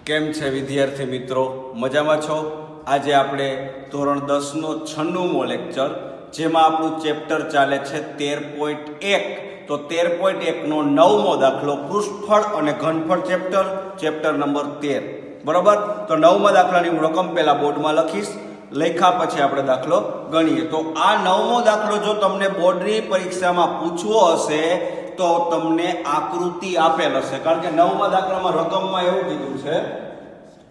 કેમ છે વિદ્યાર્થી મિત્રો? મજામાં છો? આજે આપણે ધોરણ 10નો 96મો લેક્ચર, જેમાં આપણું ચેપ્ટર ચાલે છે 13.1. તો 13.1નો 9મો દાખલો પૃષ્ઠફળ અને ઘનફળ ચેપ્ટર નંબર 13. બરોબર? તો 9મા દાખલાની હું રકમ પહેલા બોર્ડમાં લખીશ, લખ્યા પછી આપણે દાખલો ગણીએ. તો આ 9મો દાખલો જો તમને બોર્ડની પરીક્ષામાં પૂછવો હશે તો તમને આકૃતિ આપેલ હશે, કારણ કે 9મા દાખલામાં રકમમાં એવું કીધું છે,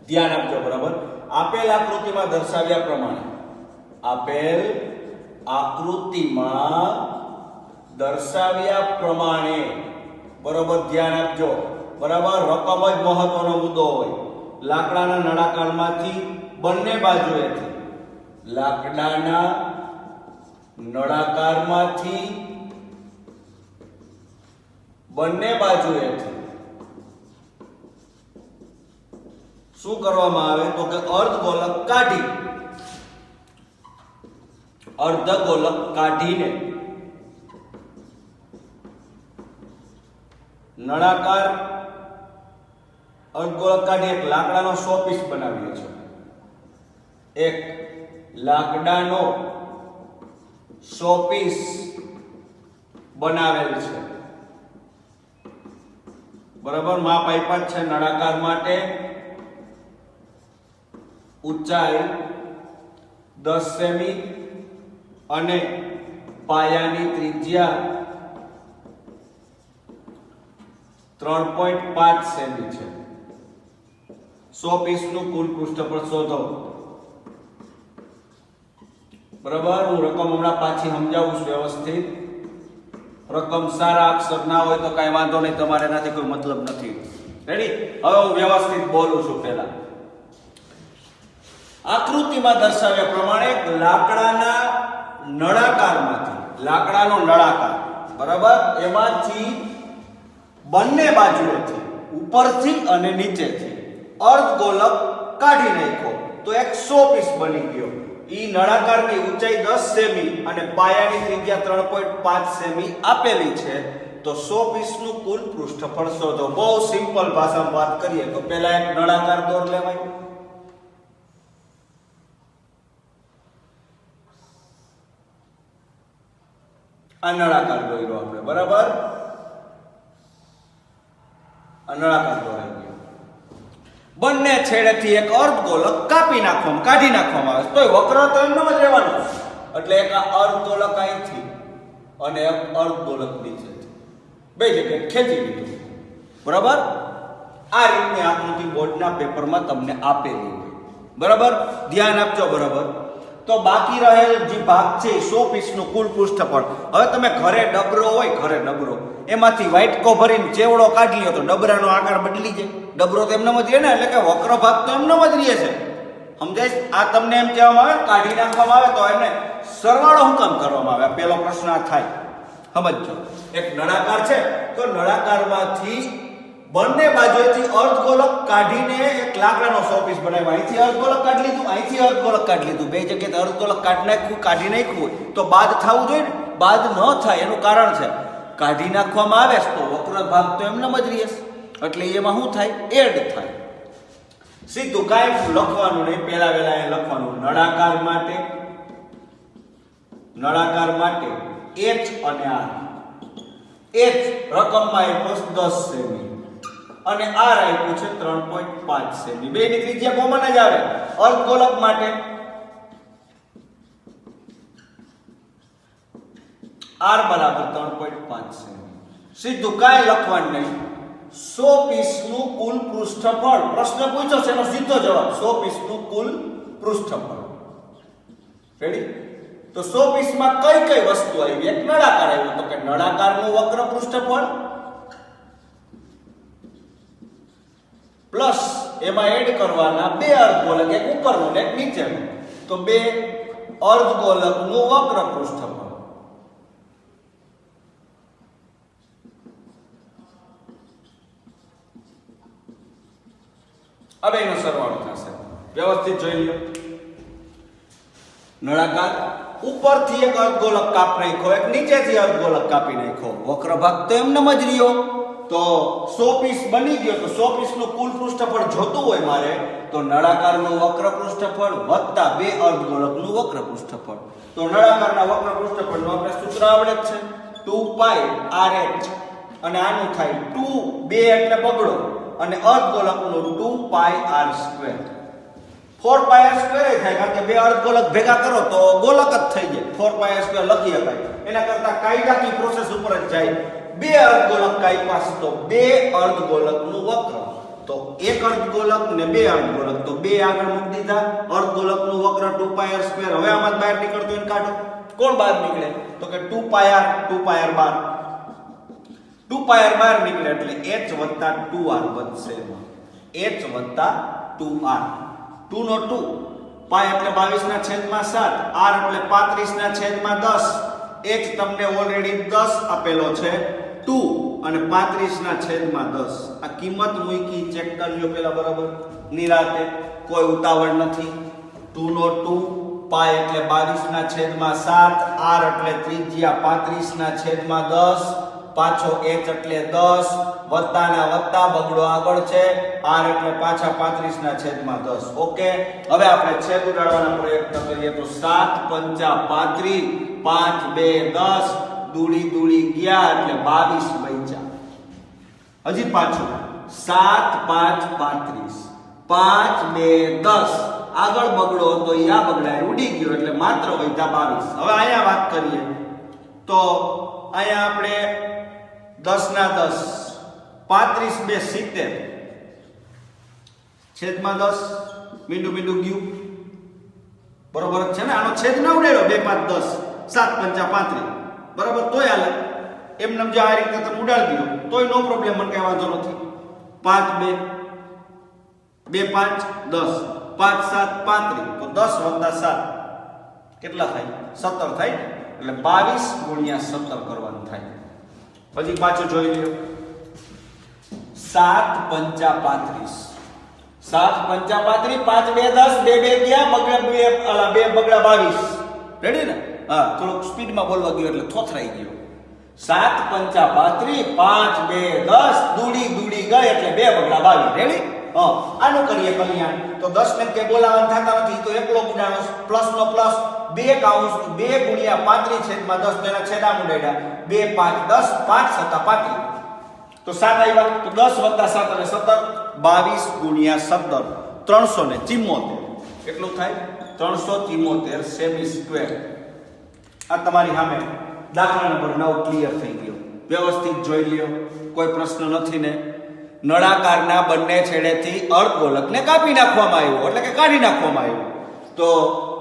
ધ્યાન આપજો. બરાબર? આપેલ આકૃતિમાં દર્શાવ્યા પ્રમાણે, આપેલ આકૃતિમાં દર્શાવ્યા પ્રમાણે, બરોબર, ધ્યાન આપજો. બરાબર? રકમ જ મહત્વનો મુદ્દો હોય. લાકડાના નળાકારમાંથી બંને બાજુએથી, લાકડાના નળાકારમાંથી બંને બાજુએથી શું કરવામાં આવે તો કે અર્ધગોલક કાઢીને નળાકાર અર્ધગોલક કાઢી એક લાકડાનો 100 પીસ બનાવીએ છીએ. એક લાકડાનો 100 પીસ બનાવેલ છે. બરાબર? માપ આપ્યા છે નળાકાર માટે. ઊંચાઈ 10 સેમી અને પાયાની ત્રિજ્યા 3.5 સેમી છે. 100 પીસનું કુલ પૃષ્ઠફળ શોધો. બરાબર? હું રકમ હમણાં પાછી સમજાવું છું વ્યવસ્થિત. રકમ સારા અક્ષર ના હોય તો કઈ વાંધો નહીં, તમારે એનાથી કોઈ મતલબ નથી. રેડી? હવે હું વ્યવસ્થિત બોલું છું. પહેલા આકૃતિમાં દર્શાવ્યા પ્રમાણે લાકડાના નળાકારમાંથી, લાકડાનો નળાકાર, બરાબર, એમાંથી બંને બાજુએથી, ઉપરથી અને નીચેથી અર્ધગોલક કાઢી નાખ્યો તો એક 100 પીસ બની ગયો. ઈ નળાકારની ઊંચાઈ 10 સેમી અને પાયાની ત્રિજ્યા 3.5 સેમી આપેલી છે. તો 100 પીસનું કુલ પૃષ્ઠફળ શોધો. બહુ સિમ્પલ ભાષામાં વાત કરીએ તો પહેલા એક નળાકાર દોર લેવાય. આ નળાકાર દોર્યો આપણે. બરાબર? આ નળાકાર દોરાઈ ગયો. બંને છેડેથી એક અર્ધગોલક કાઢી નાખવામાં આવે. તોય વક્ર તો એમનો જ રહેવાનો. એટલે એક આ અર્ધગોલક અહીંથી અને એક અર્ધગોલક નીચેથી બે જગ્યાએ ખેંચી લીધું. બરાબર? આ રીતની આકૃતિ બોર્ડના પેપરમાં તમને આપેલી હોય. બરાબર? ધ્યાન આપજો. બરાબર? તો બાકી રહેલ જે ભાગ છે 100 પીસનું કુલ પૃષ્ઠફળ. હવે તમે ઘરે ડબરો હોય, એમાંથી વાઇટકો ભરીને ચેવડો કાઢી લ્યો તો ડબરાનો આકાર બદલી જાય. ડબરો તો એમનેમ જ રહે ને, એટલે કે વક્ર ભાગ તો એમનેમ જ રહે છે. સમજાય? આ તમને એમ કહેવામાં આવે, કાઢી નાખવામાં આવે તો એને સરવાળો હું કામ કરવામાં આવે? પહેલો પ્રશ્ન આ થાય. સમજજો. એક નળાકાર છે તો નળાકારમાંથી બંને બાજુએથી અર્ધગોલક કાઢીને એક લાકડાનો 100 પીસ બનાવ્યો. અહીંથી અર્ધગોલક કાઢી લીધું, અહીંથી અર્ધગોલક કાઢી લીધું. બે જગ્યાએ અર્ધગોલક કાઢી નાખ્યું હોય તો બાદ થવું જોઈએ ને. બાદ ન થાય એનું કારણ છે, કાઢી નાખવામાં આવે તો વક્ર ભાગ તો એમનેમ જ રહે. એટલે એમાં શું થાય? એડ થાય. સીધું કાંઈ લખવાનું નહીં, પહેલા એ લખવાનું નળાકાર માટે H અને R. H રકમમાં આપ્યો 10 સેમી અને R આપ્યું છે 3.5 સેમી. બેની ત્રિજ્યા કોમન જ આવે. અર્ધગોલક માટે R બરાબર 3.5 સેમી. સીધું કાંઈ લખવાનું નહીં. 100 પીસનું કુલ પૃષ્ઠફળ. પ્રશ્ન પૂછ્યો છે એનો સીધો જવાબ 100 પીસનું કુલ પૃષ્ઠફળ. રેડી? તો 100 પીસમાં કઈ વસ્તુ આવી? એક નળાકાર આવ્યો તો કે નળાકારનું વક્ર પૃષ્ઠફળ પ્લસ એમાં એડ કરવાના બે અર્ધગોલક, એક ઉપરનો ને એક નીચેનો. તો બે અર્ધગોલકનું વક્ર પૃષ્ઠફળ. હવે એનો સરવાળો થશે. વ્યવસ્થિત જોઈ લો. નળાકાર ઉપરથી એક અર્ધગોલક કાપી નાખ્યો, એક નીચેથી અર્ધગોલક કાપી નાખ્યો. વક્ર ભાગ તો એમનેમ જ રહ્યો. તો 100 પીસ બની ગયો તો 100 પીસનું કુલ પૃષ્ઠફળ જોતું હોય મારે તો નળાકારનું વક્ર પૃષ્ઠફળ વત્તા બે અર્ધગોળકનું વક્ર પૃષ્ઠફળ. તો નળાકારના વક્ર પૃષ્ઠફળનું આપણે સૂત્ર આવડે જ છે 2 પાઈ RH અને આનું થાય 2 2 એટલે બગડો અને અર્ધગોળકનું 2 પાઈ r સ્ક્વેર. 4 પાઈ r સ્ક્વેર થાય કારણ કે બે અર્ધગોળક ભેગા કરો તો ગોળક જ થઈ જાય. 4 પાઈ r સ્ક્વેર લખી શકાય. એના કરતા કાયદાકીય પ્રોસેસ ઉપર જ જાય. બે અર્ધગોળક કાપ્યા તો બે અર્ધગોળકનું વક્ર. તો એક અર્ધગોળક ને બે અર્ધગોળક તો બે આગળ મૂકી દીધા. અર્ધગોળકનું વક્ર 2 પાઈ r સ્ક્વેર. હવે આમાં બહાર નીકળતો એને કાઢો. કોણ બહાર નીકળે તો કે 2 પાઈ r બહાર 2 પાઈ r બહાર નીકળે એટલે h 2r બનશે. h 2r 2 નો 2 પાઈ એટલે 22 ના છેદમાં 7 r એટલે 35 ના છેદમાં 10 h તમને ઓલરેડી 10 આપેલો છે 2 અને 35 ના છેદમાં 10. આ કિંમત મૂકી ચેક કરજો પેલા બરાબર નિરાતે, કોઈ ઉતાવળ નથી. 2 નો 2 પાઈ એટલે 22 ના છેદમાં 7 r એટલે ત્રિજ્યા 35 ના છેદમાં 10 પાછો h એટલે 10 વત્તાના વત્તા બગડો આગળ છે r એટલે પાછા 35 ના છેદમાં 10. ઓકે, હવે આપણે છેદ ઉડાડવાના પ્રયત્ન કરીએ તો 7 પંચા 35 5 2 10 દૂડી દૂડી ગયા એટલે 22 બચ્યા. હજી પાછું 7 5 35 5 2 10 આગળ બગડો તો યા બગડાય ઉડી ગયો એટલે માત્ર વધ્યા 22. હવે અહીંયા વાત કરીએ તો અહીંયા આપણે 10 ના 10 35 2 70 છેદમાં 10 મીંડું મીંડું ગયું બરોબર છે ને. આનો છેદ ના ઉડાડ્યો 2 5 10 7 પંચા 35 બરાબર તોય હાલે. એમને જો આ રીતે તમે ઉડાડી દો તોય નો પ્રોબ્લેમ, મને કઈ વાંધો નથી. 5 2 2 5 10 5 7 35 તો 10 વત્તા 7 કેટલા થાય 17 થાય એટલે 22 ગુણ્યા 17 કરવાનું થાય. પછી પાછું જોઈ લ્યો 7 પંચા 35 7 પંચા 35 5 2 10 2 2 ગયા બગડા 2 બગડા 22. રેડી ને? હા, થોડુંક સ્પીડમાં બોલવા ગયો એટલે થોથરાઈ ગયો. 7 પંચા 35 5 2 10 દૂડી દૂડી ગઈ એટલે 2 બગડા 22. રેડી? હા, આનું કરીએ કલ્યાણ. તો 10 ને કે બોલાવવાનું થતા નથી તો એકલો ગુણાનો પ્લસ નો પ્લસ 2 કાઉન્સ 2 ગુણ્યા 35 છેદમાં 10 તેના છેદા મુડાડ્યા 2 5 10 5 7 35 તો 7 આવ્યા તો 10 વત્તા 7 અને 17 22 ગુણ્યા 17 374 કેટલું થાય 374 સેમી સ્ક્વેર. આ તમારી સામે દાખલા નંબર 9 ક્લિયર થઈ ગયો. વ્યવસ્થિત જોઈ લ્યો, કોઈ પ્રશ્ન નથી ને. નળાકારના બંને છેડેથી અર્ધગોળકને કાપી નાખવામાં આવ્યો એટલે કે કાઢી નાખવામાં આવ્યો. તો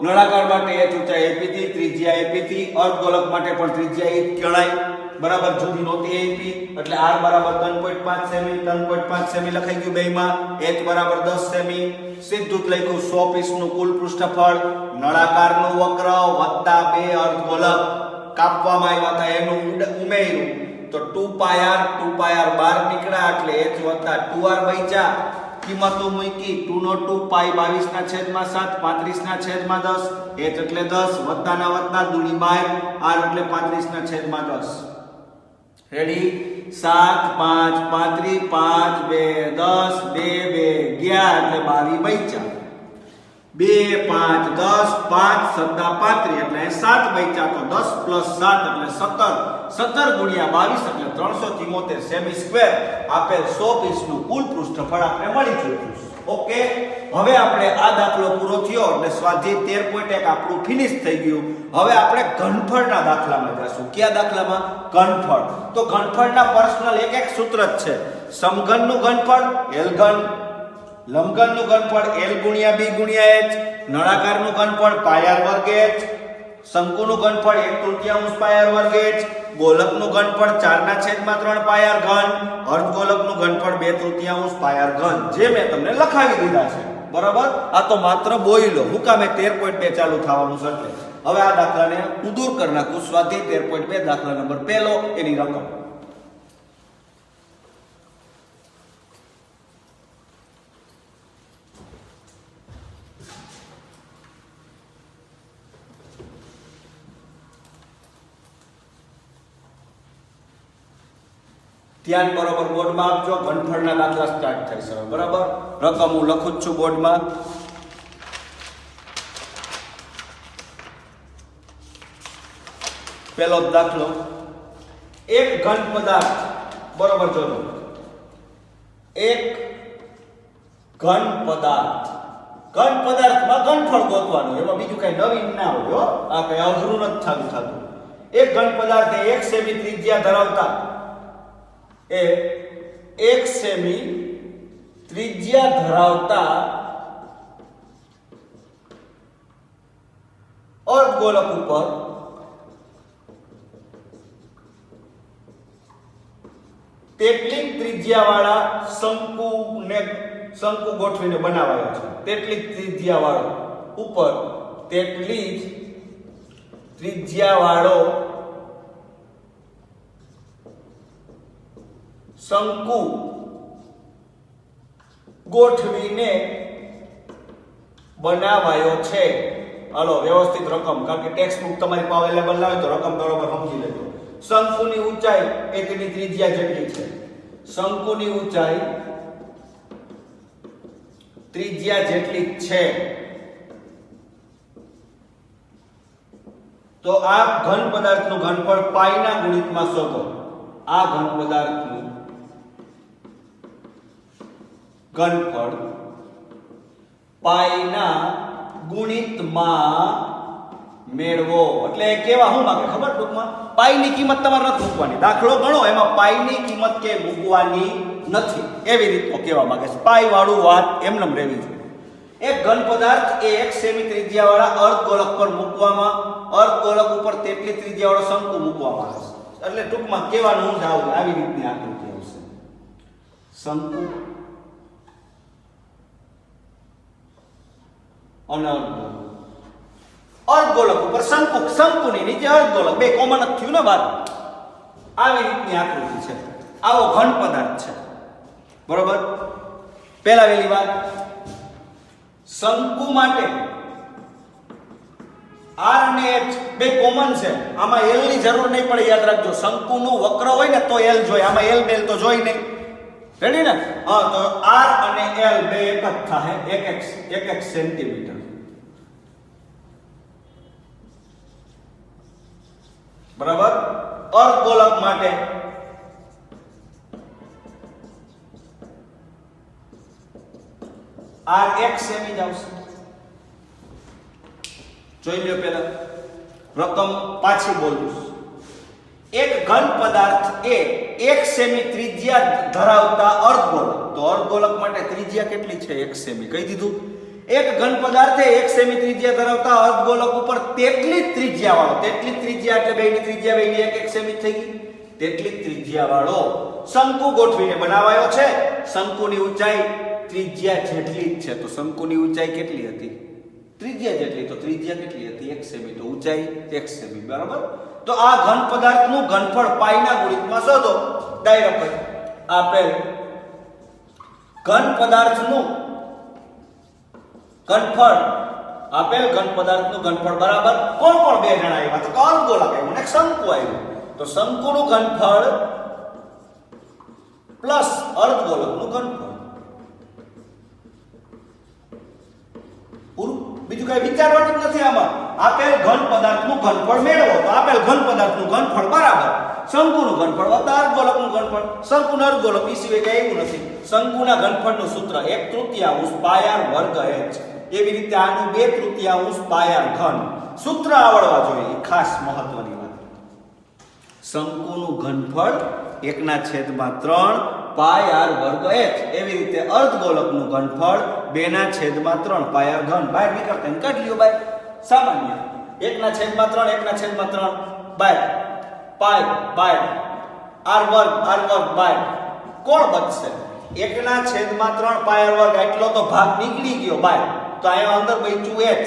નળાકાર માટે h ઊંચાઈ AP થી ત્રિજ્યા AP થી અર્ધગોળક માટે પણ ત્રિજ્યા એ ગણાય બરાબર જુદી નહોતી AP એટલે r બરાબર 3.5 સેમી 3.5 સેમી લખાઈ ગયું બેમાં. h બરાબર 10 સેમી સીધું જ લખ્યું 100 પીસનું કુલ પૃષ્ઠફળ નળાકારનું વક્ર વત્તા બે અર્ધગોળક કાપવામાં આવ્યા હતા એનું ઉમેર્યું તો 2 પાઈ r બહાર નીકળ્યા એટલે h વત્તા 2r બચ્યા. કિંમતો મૂકી 2 નો 2 પાઈ 22 ના છેદમાં 7 35 ના છેદમાં 10 h એટલે 10 વત્તાના વત્તા દૂડી બહાર r એટલે 35 ના છેદમાં 10. રેડી? 7 5 35 5 2 10 2 2 ગયા એટલે 22 બચ્યા. 2 5 10 5 સત્તા 35 એટલે 7 બચ્યા તો 10 પ્લસ 7 એટલે 17 17 ગુણ્યા 22 એટલે 374 સેમી સ્ક્વેર આપેલ 100 પીસનું કુલ પૃષ્ઠફળ આપણે મળી ચૂક્યું. ઓકે, હવે આપણે આ દાખલો પૂરો થયો એટલે સ્વાધ્યાય 13.1 આપણું ફિનિશ થઈ ગયું. હવે આપણે ઘનફળના દાખલામાં જઈશું. કયા દાખલામાં? ઘનફળ. તો ઘનફળના પર્સનલ એક એક સૂત્ર જ છે. સમઘનનું ઘનફળ L ઘન, લંબઘનનું ઘનફળ L ગુણ્યા B ગુણ્યા H, નળાકારનું ઘનફળ પાઈ r વર્ગ H, શંકુનું ઘનફળ 1/3 પાઈ r વર્ગ H, ગોલકનું ઘનફળ 4/3 પાઈ r ઘન, અર્ધગોલકનું ઘનફળ 2/3 પાઈ r ઘન. જે મેં તમને લખાવી દીધા છે બરાબર. આ તો માત્ર બોઈલો હું કામે 13.2 ચાલુ થવાનું છે એટલે હવે આ દાખલાને હું દૂર કરી નાખું. સ્વાધ્યાય 13.2 દાખલા નંબર 1 એની રકમ ધ્યાન બરોબર બોર્ડમાં આપજો. ઘનફળના દાખલા સ્ટાર્ટ થાય છે બરાબર. રકમ હું લખું જ છું બોર્ડમાં. પહેલો દાખલો, એક ઘન પદાર્થ બરોબર જોજો. એક ઘન પદાર્થમાં ઘનફળ ગોતવાનું, એમાં બીજું કઈ નવીન ના હોય હો. આ કઈ અઘરું નથી થતું. એક ઘન પદાર્થ 1 સેમી ત્રિજ્યા ધરાવતા એક સેમી ત્રિજ્યા ધરાવતા અર્ધગોલક ઉપર તેટલી ત્રિજ્યાવાળા શંકુ ગોઠવીને બનાવાયો છે. તેટલી ત્રિજ્યાવાળો ઉપર તેટલી જ ત્રિજ્યાવાળો શંકુ ગોઠવીને બનાવાયો છે. હાલો વ્યવસ્થિત રકમ, કારણ કે ટેક્સ્ટ બુક તમારી પાસે અવેલેબલ ના હોય તો રકમ બરોબર સમજી લેજો. શંકુની ઊંચાઈ એકની ત્રિજ્યા જેટલી છે. શંકુની ઊંચાઈ ત્રિજ્યા જેટલી છે. તો આ ઘન પદાર્થનું ઘનફળ પાઈના ગુણિતમાં શોધો. આ ઘન પદાર્થનું ઘનફળ પાઈના ગુણિતમાં મેળવો. એટલે કેવા શું માંગે ખબર? ટૂંકમાં પાઈની કિંમત તમારે નથી મૂકવાની. દાખલો ગણો એમાં પાઈની કિંમત કે મૂકવાની નથી, એવી રીતનો કહેવા માંગે છે. પાઈ વાળું વાત એમનેમ રહેવી જોઈએ. એક ઘન પદાર્થ એ 1 સેમી ત્રિજ્યાવાળા અર્ધગોળક પર મૂકવામાં, અર્ધગોળક ઉપર તેટલી ત્રિજ્યાવાળો શંકુ મૂકવામાં આવે છે. એટલે ટૂંકમાં કહેવાનું જ આવું, આવી રીતની આકૃતિ આવશે. શંકુ અને અર્ધગોળક ઉપર શંકુની નીચે અર્ધગોળક, બે કોમન જ થયું ને વાત. આવી રીતની આકૃતિ છે. આવો ઘન પદાર્થ છે બરોબર. પહેલા વેલી વાત, શંકુ માટે R અને H બે કોમન છે. આમાં L ની જરૂર નહીં પડે, યાદ રાખજો. શંકુનું વક્ર હોય ને તો L જોઈએ, આમાં L બેલ તો જોઈ નહીં. રેડી ને? હા, તો R અને L બે એક જ થાય, એક સેન્ટીમીટર બરાબર. અર્ધગોળક માટે R 1 સેમી જ આવશે. જોઈ લો પહેલા રકમ પાછી બોલું. એક ઘન પદાર્થ એ 1 સેમી ત્રિજ્યા ધરાવતા અર્ધગોળક. તો અર્ધગોળક માટે ત્રિજ્યા કેટલી છે? 1 સેમી. કહી દીધું. એક ઘન પદાર્થ એ 1 સેમી ત્રિજ્યા ધરાવતા અર્ધગોળક ઉપર તેટલી ત્રિજ્યા વાળો, તેટલી ત્રિજ્યા એટલે બેની ત્રિજ્યા બેની 1 સેમી થઈ ગઈ. તેટલી ત્રિજ્યા વાળો શંકુ ગોઠવીને બનાવાયો છે. શંકુની ઊંચાઈ ત્રિજ્યા જેટલી જ છે. તો શંકુની ઊંચાઈ કેટલી હતી? ત્રિજ્યા જેટલી. તો ત્રિજ્યા કેટલી હતી? 1 સેમી. તો ઊંચાઈ 1 સેમી બરાબર. તો આ ઘન પદાર્થનું ઘનફળ પાઈના ગુણિતમાં શોધો. ડાયરેક્ટ આપેલ ઘન પદાર્થનું ઘનફળ, આપેલ ઘન પદાર્થનું ઘનફળ બરાબર કોણ બે જણા આવ્યા? તો અર્ધગોળક આવ્યું ને શંકુ આવ્યું. તો શંકુનું ઘનફળ પ્લસ અર્ધગોળકનું ઘનફળ. પૂરું. બીજું કઈ વિચારવાનું જ નથી આમાં. આપેલ ઘન પદાર્થનું ઘનફળ મેળવો. તો આપેલ ઘન પદાર્થનું ઘનફળ બરાબર શંકુનું ઘનફળ વત્તા અર્ધગોળકનું ઘનફળ. શંકુનું અર્ધગોળક એ સિવાય કઈ એવું નથી. શંકુના ઘનફળનું સૂત્ર 1/3 પાય r વર્ગ h. એવી રીતે આનું 2/3 પાય r ઘન. સૂત્ર આવડવા જોઈએ, ખાસ મહત્વની વાત. શંકુનું ઘનફળ 1/3 પાય r વર્ગ h. એવી રીતે અર્ધગોળકનું ઘનફળ 2/3 પાય r ઘન. બહાર નીકળતા કાઢી લ્યો બહાર. સામાન્ય 1/3 બહાર પાય r વર્ગ બહાર. કોણ બચશે? 1/3 પાય r વર્ગ. એટલો તો ભાગ નીકળી ગયો બહાર. તો અહીંયા અંદર બચ્યું h,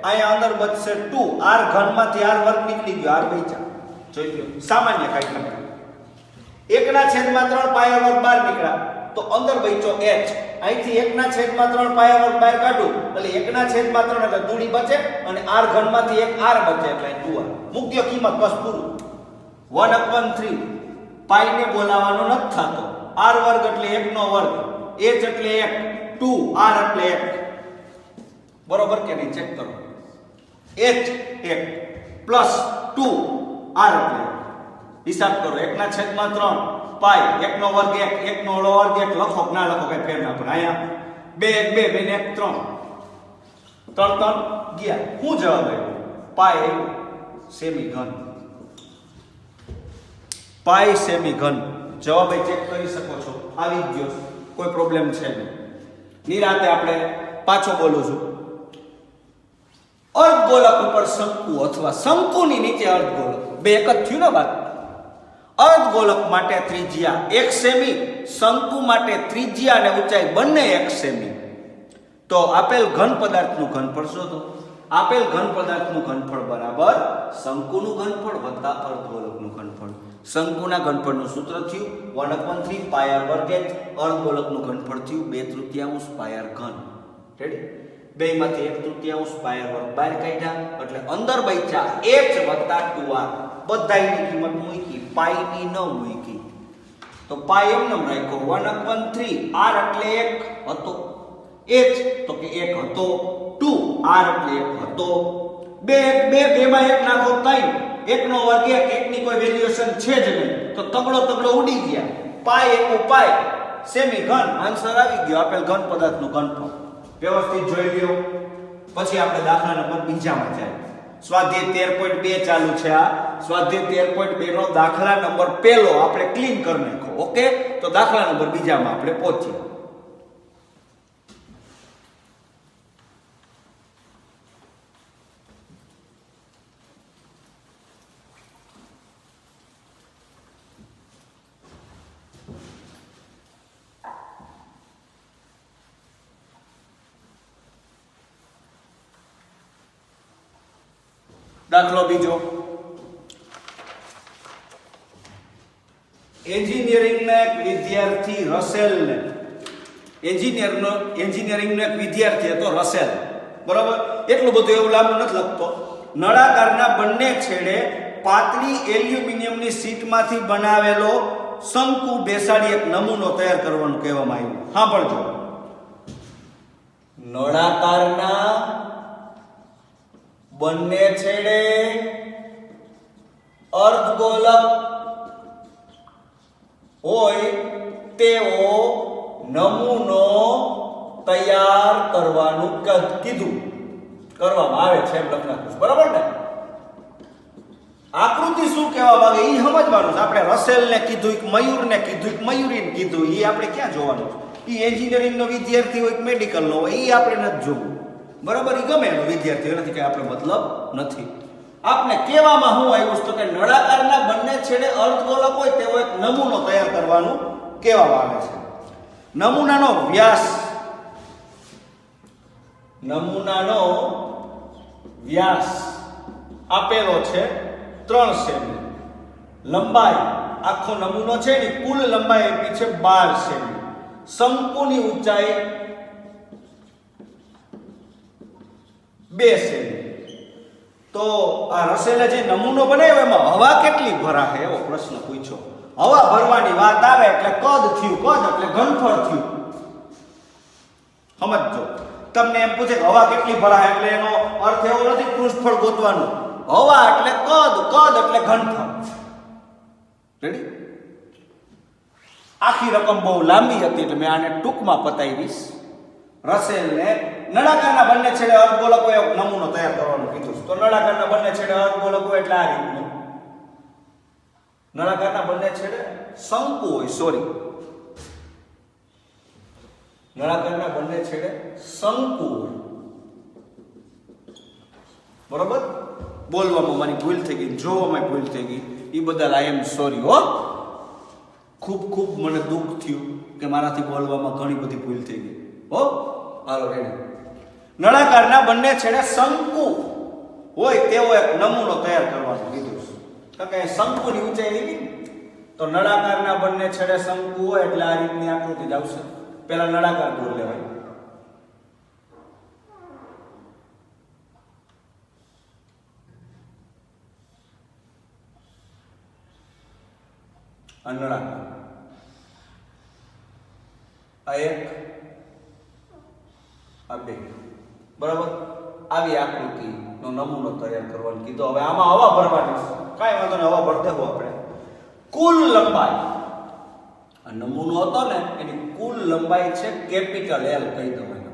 અહીંયા અંદર બચશે 2. r ઘનમાંથી r વર્ગ નીકળી ગયો, r બચ્યા. જોઈ લો, સામાન્ય કાઢી નાખ્યું. 1/3 પાય r વર્ગ બહાર નીકળ્યા તો અંદર બચ્યો h. અહીંથી 1/3 પાય r વર્ગ બહાર કાઢું એટલે 1/3 એટલે દૂડી બચે અને r ઘનમાંથી એક r બચે એટલે 2r. મુક્ત કિંમત બસ પૂરું. 1/3 પાઈ ને બોલાવવાનો નથી થતો. r વર્ગ એટલે 1 નો વર્ગ, h એટલે 1, 2r એટલે 1. બરોબર કે નહીં? ચેક કરો. h 1 પ્લસ 2r એટલે 1. હિસાબ કરો. 1/3 પાઈ 1 નો વર્ગ 1, 1 નો વર્ગ 1 લખો કે ના લખો કઈ ફેર ના પડે. અહીંયા 2 1 2 2 ને 1 3 ગયા. શું જવાબ આવ્યો? પાઈ સેમી ઘન. પાઈ સેમી ઘન જવાબ ચેક કરી શકો છો. આવી ગયો, કોઈ પ્રોબ્લેમ છે નહીં. નિરાતે આપણે પાછો બોલું છું. અર્ધગોલક ઉપર શંકુ અથવા શંકુની નીચે અર્ધગોલક, બે એક જ થયું ને વાત. અર્ધગોલક માટે ત્રિજ્યા 1 સેમી, શંકુ માટે ત્રિજ્યા અને ઊંચાઈ બંને 1 સેમી. તો આપેલ ઘન પદાર્થનું ઘનફળ શોધો. આપેલ ઘન પદાર્થનું ઘનફળ બરાબર શંકુનું ઘનફળ વત્તા અર્ધગોલકનું ઘનફળ. શંકુના ઘનફળનું સૂત્ર થયું 1/3 પાઈ r વર્ગ h. અર્ધગોલકનું ઘનફળ થયું 2/3 પાઈ r ઘન. રેડી? બેમાંથી 1/3 પાઈ r વર્ગ બહાર કાઢ્યા એટલે અંદર બચ્યા h વત્તા 2r. બધાયની કિંમત મૂકી, પાઈ ની ન મૂકી. તો પાઈ એમને રાખ્યો 1/3 r એટલે 1 હતો, h તો કે 1 હતો, 2r એટલે 1 હતો. 2 2 માં 1 નાખો 3, 1 નો વર્ગ 1, 1 ની કોઈ વેલ્યુએશન છે જ નહીં, તો તગડો ઉડી ગયા. પાઈ 1 પાઈ સેમી ઘન. આન્સર આવી ગયો આપેલ ઘન પદાર્થનું ઘનફળ. વ્યવસ્થિત જોઈ લ્યો. પછી આપણે દાખલા નંબર બીજામાં જાય. સ્વાધ્યાય 13.2 ચાલુ છે. આ સ્વાધ્યાય 13.2 નો દાખલા નંબર પહેલો આપણે ક્લીન કરી નાખો. ઓકે, તો દાખલા નંબર બીજામાં આપણે પહોંચીએ. દાખલો બીજો. એન્જિનિયરિંગના એક વિદ્યાર્થી રસેલને, એન્જિનિયરિંગનો એક વિદ્યાર્થી હતો રસેલ. બરાબર? એટલું બધું એવું લાંબુ નથી લખતો. નળાકારના બંને છેડે પાતળી એલ્યુમિનિયમની શીટમાંથી બનાવેલો શંકુ બેસાડી એક નમૂનો તૈયાર કરવાનું કહેવામાં આવ્યું. સાંભળજો. નળાકારના બંને છેડે અર્ધગોલક હોય તેવો નમૂનો તૈયાર કરવાનું કીધું. કરવામાં આવે છે એમ લખનાર. બરાબર ને? આકૃતિ શું કહેવા માંગે એ સમજવાનું છે. આપણે રસેલને કીધું, મયુરને કીધું, મયુરીને કીધું, એ આપણે ક્યાં જોવાનું છે? એ એન્જિનિયરિંગનો વિદ્યાર્થી હોય કે મેડિકલનો હોય, એ આપણે નથી જોવું. બરાબર? એ ગમે એનો વિદ્યાર્થી નથી, કે આપણે મતલબ નથી. આપણે કહેવામાં શું આવ્યું છે? તો કે નળાકારના બંને છેડે અર્ધગોલક હોય તેવો એક નમૂનો તૈયાર કરવાનું કહેવામાં આવે છે. નમૂનાનો વ્યાસ આપેલો છે 3 સેમી. લંબાઈ, આખો નમૂનો છે ને કુલ લંબાઈ આપી છે 12 સેમી. શંકુની ઊંચાઈ 2 સેમી. તો આ રસેલે જે નમૂનો બનાવ્યો એમાં હવા કેટલી ભરાશે એવો પ્રશ્ન પૂછ્યો. હવા ભરવાની વાત આવે એટલે કદ થયું, કદ એટલે ઘનફળ થયું. સમજો. તમને એમ પૂછે કે હવા કેટલી ભરાય એટલે એનો અર્થ એવો નથી પૃષ્ઠફળ ગોતવાનું. હવા એટલે કદ, કદ એટલે ઘનફળ. રેડી? આખી રકમ બહુ લાંબી હતી એટલે મેં આને ટૂંકમાં પતાવીશ. રસેલને નળાકારના બંને છેડે અર્ધગોલક હોય નમૂનો તૈયાર કરવાનું કીધું. તો નળાકારના બંને છેડે અર્ધગોલક હોય એટલે આ રીતનું. નળાકારના બંને છેડે શંકુ હોય, નળાકારના બંને છેડે શંકુ હોય. બરોબર? બોલવામાં મારી ભૂલ થઈ ગઈ, જોવામાં ભૂલ થઈ ગઈ, એ બદલ આઈ એમ સોરી હો. ખૂબ મને દુઃખ થયું કે મારાથી બોલવામાં ઘણી બધી ભૂલ થઈ ગઈ હો. હાલો રેડી. નળાકારના બંને છેડે શંકુ હોય તેવો એક નમૂનો તૈયાર કરવાનું કીધું છે. કારણ કે શંકુની ઊંચાઈ એવી, તો નળાકારના બંને છેડે શંકુ હોય એટલે આ રીતની આકૃતિ જ આવશે. પહેલા નળાકાર દોર લેવાય. આ નળાકાર, આ એક, આ બે. બરાબર. આવી આકૃતિનો નમૂનો તૈયાર કરવાનો કીધો. હવે આમાં હવા ભરવાની છે, કાંઈ વાંધો નહીં, હવા ભર દેવું આપણે. કુલ લંબાઈ, આ નમૂનો હતો ને એની કુલ લંબાઈ છે કેપિટલ એલ કહી દઉં એને.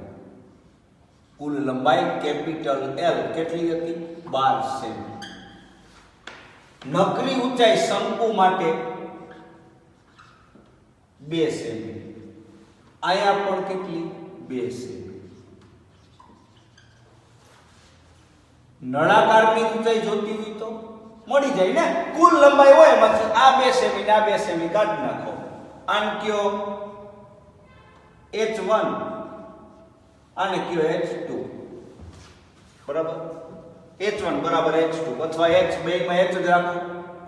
કુલ લંબાઈ કેપિટલ એલ કેટલી હતી? 12 સેમી. નકરી ઊંચાઈ શંકુ માટે 2 સેમી. આયા પણ કેટલી? 2 સેમી. નળાકારની ઊંચાઈ જોતી હોય તો મળી જાય ને. કુલ લંબાઈ હોય એમાંથી આ 2 સેમી ને આ 2 સેમી કાઢી નાખો. આન કયો h1, આને કયો h2. બરાબર. h1 બરાબર h2 અથવા h બેમાં h જ રાખો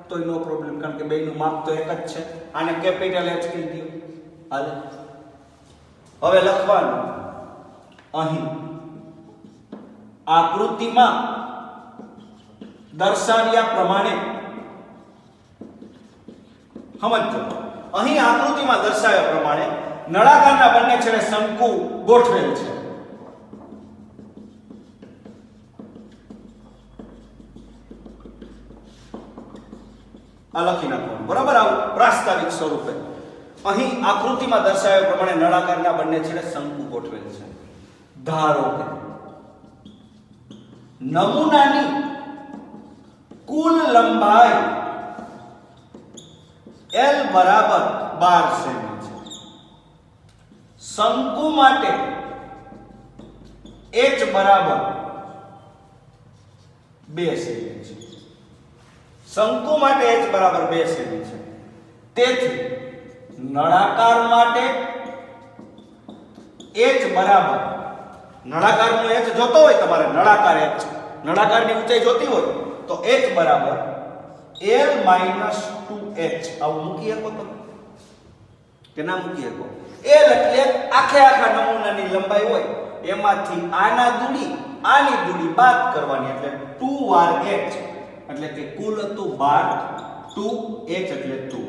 તોય નો પ્રોબ્લેમ, કારણ કે બેયનું માપ તો એક જ છે. આને કેપિટલ H કહી દો. હાલે. હવે લખવાનું અહીં આકૃતિમાં દર્શાવ્યા પ્રમાણે, સમજો, અહીં આકૃતિમાં દર્શાવ્યા પ્રમાણે નળાકારના બંને છેડે શંકુ ગોઠવેલ છે. આ લખી નાખવાનું. બરાબર. આવું પ્રાસ્તાવિક સ્વરૂપે અહીં આકૃતિમાં દર્શાવ્યા પ્રમાણે નળાકારના બંને છેડે શંકુ ગોઠવેલ છે. ધારો કે નમૂનાની કુલ લંબાઈ L બરાબર 12 સેમી છે. શંકુ માટે H બરાબર 2 સેમી છે. શંકુ માટે H બરાબર 2 સેમી છે. તેથી નળાકાર માટે H બરાબર, નળાકારનો H જોતો હોય તમારે, નળાકાર H, નળાકારની ઊંચાઈ જોતી હોય તો H બરાબર L - 2H. આવું મૂકી શકો તમે કે ના મૂકી શકો? L એટલે આખા નમૂનાની લંબાઈ હોય એમાંથી આના દૂડી આની દૂડી બાદ કરવાની, એટલે 2 વાર H, એટલે કે કુલ હતું 12, 2H એટલે 2,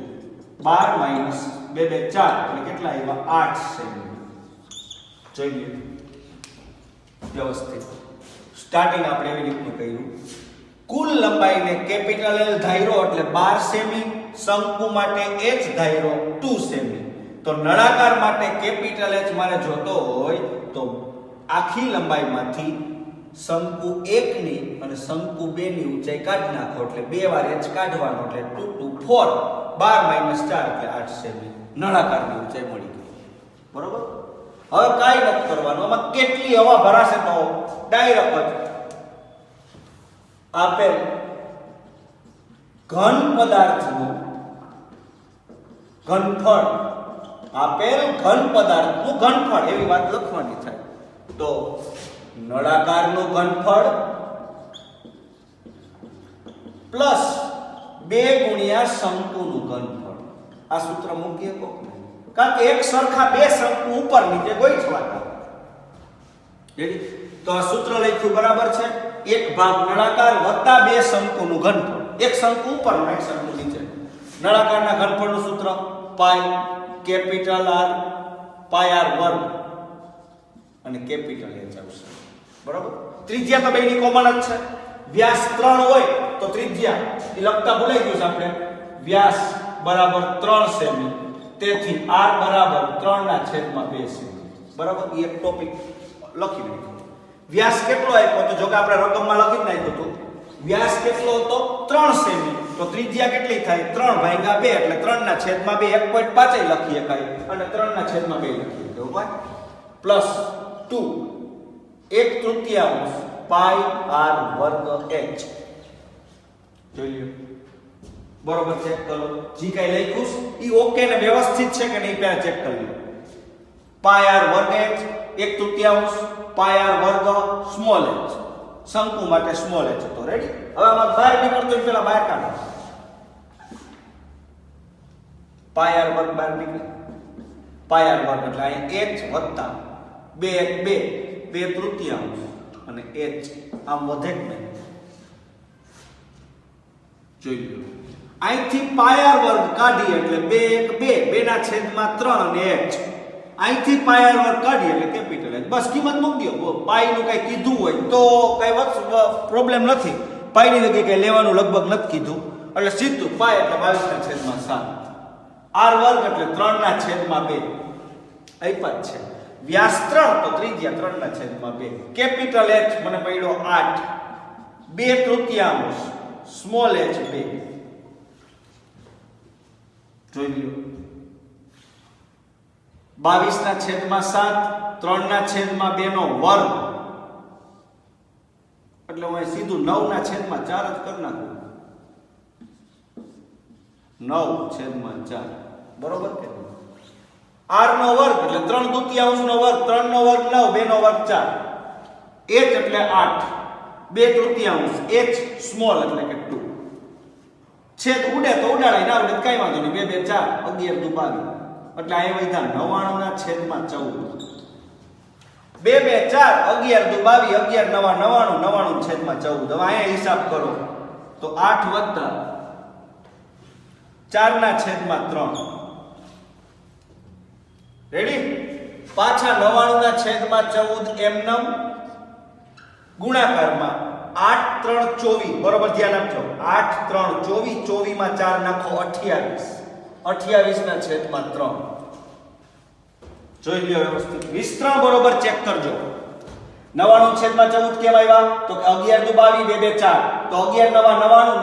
12 - 2 2 4 એટલે કેટલા આવ્યા? 8 સેમી. જોઈ લો વ્યવસ્થિત. સ્ટાર્ટિંગ આપણે એવી રીતનું કર્યું. કુલ લંબાઈને કેપિટલ L ધાર્યો એટલે 12 સેમી, શંકુ માટે H ધાર્યો 2 સેમી. તો નળાકાર માટે કેપિટલ H મારે જોતો હોય તો આખી લંબાઈમાંથી શંકુ 1 ની અને શંકુ 2 ની ઊંચાઈ કાઢી નાખો, એટલે 2 વાર H કાઢવાનો, એટલે 2 2 4, 12 - 4 એટલે 8 સેમી નળાકારની ઊંચાઈ મળી ગઈ. બરોબર. હવે કાઈ નથી કરવાનું. આમાં કેટલી હવા ભરાશે તો ડાયરેક્ટ જ આપેલ ઘન પદાર્થનું ઘનફળ, આપેલ ઘન પદાર્થનું ઘનફળ એવી વાત લખવાની થાય. તો નળાકારનું ઘનફળ પ્લસ 2 ગુણ્યા શંકુનું ઘનફળ. આ સૂત્ર મૂકીએ કો, કારણ કે એક સરખા 2 શંકુ ઉપર નીચે ગોઠવાતા. તો આ સૂત્ર લખ્યું બરાબર છે. એક ભાગ નળાકાર વત્તા 2 શંકુનું ઘનફળ. એક શંકુ ઉપર ને એક શંકુ નીચે. નળાકારના ઘનફળનું સૂત્ર પાઈ કેપિટલ R પાઈ R વર્ગ અને કેપિટલ H આવશે. બરાબર. ત્રિજ્યા તો બેની કોમન જ છે. વ્યાસ 3 હોય તો ત્રિજ્યા એ લખતા ભૂલાઈ ગયું છે આપણે. વ્યાસ બરાબર 3 સેમી, તેથી R બરાબર 3/2 સેમી. બરાબર. એ એક ટોપિક લખી નાખ્યો. વ્યાસ કેટલો આપ્યો તો જો કે આપણે રકમમાં લખી જ નાખ્યું હતું. વ્યાસ કેટલો હતો? 3 સેમી. તો ત્રિજ્યા કેટલી થાય? 3/2 એટલે 3/2 1.5 લખી શકાય અને 3/2 લખી શકાય. ભાઈ પ્લસ 2 1/3 પાઈ R વર્ગ H. જોઈ લો. બરોબર. ચેક કરો. જી કઈ લખ્યું ઈ ઓકે ને વ્યવસ્થિત છે કે નહીં પહેલા ચેક કરી લો. પાઈ R વર્ગ H 1/3 પાઈ R વર્ગ સ્મોલ h. શંકુ માટે સ્મોલ h હતો. રેડી. હવે આમાં બહાર નીકળતો પેલા બહાર કાઢો. પાઈ R વર્ગ બહાર નીકળે. પાઈ R વર્ગ એટલે અહીંયા h વત્તા 2 2/3 અને h આમ વધે કે નહીં? જોઈ લો. અહીંથી પાયર વર્ગ કાઢી એટલે 2 1 2 2 ના છેદમાં 3 અને h. અહીંથી પાયર વર્ગ કાઢી એટલે કેપિટલ H. બસ કિંમત મૂકી દો. પાઈ નું કઈ કીધું હોય તો કઈ પ્રોબ્લેમ નથી. પાઈ ની જગ્યાએ કઈ લેવાનું લગભગ નથી કીધું એટલે સીધું પાઈ એટલે 22 ના છેદમાં 7. r વર્ગ એટલે 3 ના છેદમાં 2 આપ્યા છે. વ્યાસ 3 તો ત્રિજ્યા 3 ના છેદમાં 2. કેપિટલ H મને પડ્યો 8 2/3 સ્મોલ h 2. જોઈ લ્યો 22 ના છેદમાં 7 3 ના છેદમાં 2 નો વર્ગ એટલે હું સીધું 9 ના છેદમાં 4 જ કરી નાખું. 9 છેદમાં 4 બરોબર કે r નો વર્ગ એટલે 3/2 નો વર્ગ 3 નો વર્ગ 9 2 નો વર્ગ 4 h એટલે 8 2/3 h સ્મોલ એટલે કે 2 છેદ ઉડે તો ઉડાડાય ના ઉડે કઈ વાંધો નહીં 2 2 4 11 દુ 22 એટલે અહીં વધ્યા 99 ના છેદમાં 14 2 2 4 11 દુ 22 11 9 99 99 છેદમાં 14. હવે અહીંયા હિસાબ કરો તો 8 વત્તા 4 ના છેદમાં 3 રેડી પાછા 99 ના છેદમાં 14 એમનમ ગુણાકારમાં 8 3 24 બરોબર ધ્યાન આપજો 8 3 24 24 માં 4 નાખો 28 28 ના છેદમાં 3 જોઈ લ્યો વ્યવસ્થિત વિસ્તરણ બરોબર ચેક કરજો 99 છેદમાં 14 કેમ આવ્યા તો 11 દુ 22 2 2 4 તો 11 9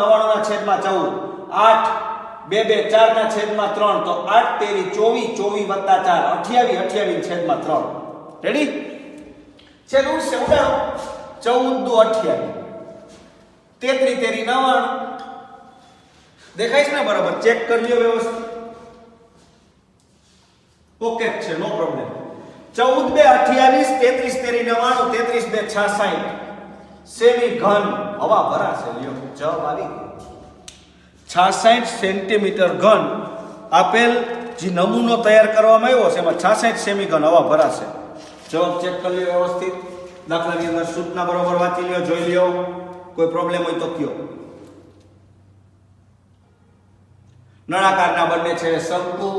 99 ના છેદમાં 14 8 2 2 4 ના છેદમાં 3 તો 8 તેરી 24 24 વત્તા 4 28 28 છેદમાં 3 રેડી છેદ ઉડશે ઉડાડો 14 દુ 28 33 તેરી 99 દેખાય છે ને બરાબર ચેક કરજો વ્યવસ્થિત ઓકે છે નો પ્રોબ્લેમ 14 2 28 33 તેરી 99 33 2 66 સેમી ઘન હવા ભરાશે લ્યો જવાબ આવી ગયો 66 સેન્ટીમીટર ઘન આપેલ જે નમૂનો તૈયાર કરવામાં આવ્યો છે એમાં 66 સેમી ઘન હવા ભરાશે. જવાબ ચેક કરી લ્યો વ્યવસ્થિત દાખલાની અંદર સૂચના બરોબર વાંચી લ્યો જોઈ લ્યો કોઈ પ્રોબ્લેમ હોય તો કયો. નળાકારના બંને છે શંકુ